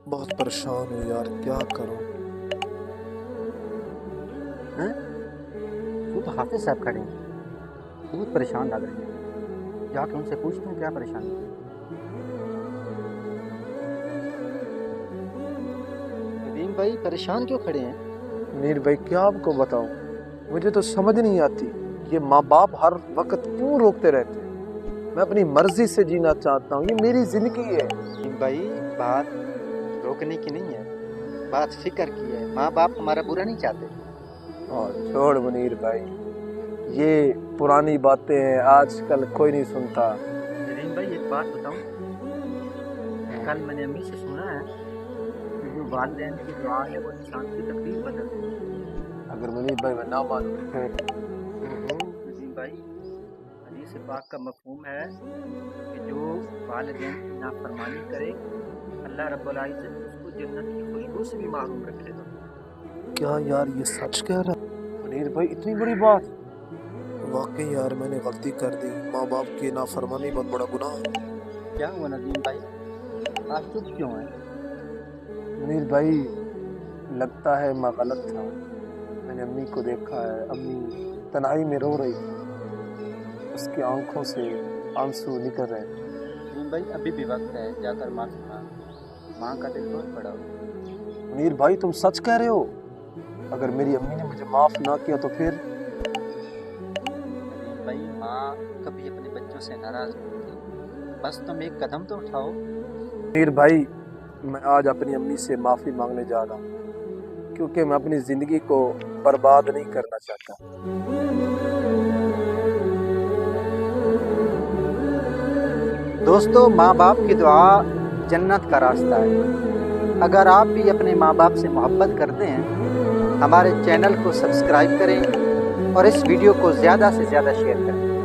बहुत परेशान हूँ यार, क्या करूँ। हैं? वो तो हाफिज साहब खड़े हैं, बहुत परेशान लग रहे हैं। जाके उनसे पूछते हैं क्या परेशानी है। नदीम भाई परेशान क्यों खड़े हैं? मुनीर भाई क्या आपको बताऊँ, मुझे तो समझ नहीं आती ये माँ बाप हर वक्त क्यों रोकते रहते हैं। मैं अपनी मर्जी से जीना चाहता हूँ, ये मेरी जिंदगी है। नदीम भाई बात रोकने की नहीं है, बात फिक्र की है। माँ बाप हमारा बुरा नहीं चाहते। और छोड़ मुनीर भाई, ये पुरानी बातें हैं, आजकल कोई नहीं सुनता। नदीम भाई एक बात बताऊं, कल मैंने अम्मी से सुना है कि जो वालिदैन की दुआ है वो इंसान की तकदीर बदल देती है। अगर मुनीर भाई मैं ना मानूं तो फिर? नदीम भाई हदीस पाक का मफहूम है कि जो वालिदैन की नाफरमानी करे अल्लाह रब्बुल इज्जत उसको जन्नत की खुशबू से भी महरूम रखेगा। क्या यार ये सच कह रहा है मुनीर भाई, इतनी बड़ी बात? वाकई यार मैंने गलती कर दी, माँ बाप की नाफरमानी बहुत बड़ा गुनाह है। क्या हुआ नदीम भाई, आप चुप क्यों हैं? मुनीर भाई लगता है मैं गलत था। मैंने अम्मी को देखा है, अम्मी तन्हाई में रो रही थी, उसकी आंखों से आंसू निकल रहे थे। नदीम भाई अभी भी वक्त है, जाकर माफी मांग, माँ का दिल बहुत बड़ा हो। मुनीर भाई तुम सच कह रहे हो? अगर मेरी अम्मी ने मुझे माफ ना किया तो फिर? नदीम भाई माँ कभी अपने बच्चों से नाराज नहीं होती, बस तुम एक कदम तो उठाओ। मुनीर भाई मैं आज अपनी अम्मी से माफी मांगने जा रहा हूँ, क्योंकि मैं अपनी जिंदगी को बर्बाद नहीं करना चाहता। दोस्तों, माँ बाप की दुआ जन्नत का रास्ता है। अगर आप भी अपने माँ बाप से मोहब्बत करते हैं, हमारे चैनल को सब्सक्राइब करें और इस वीडियो को ज़्यादा से ज़्यादा शेयर करें।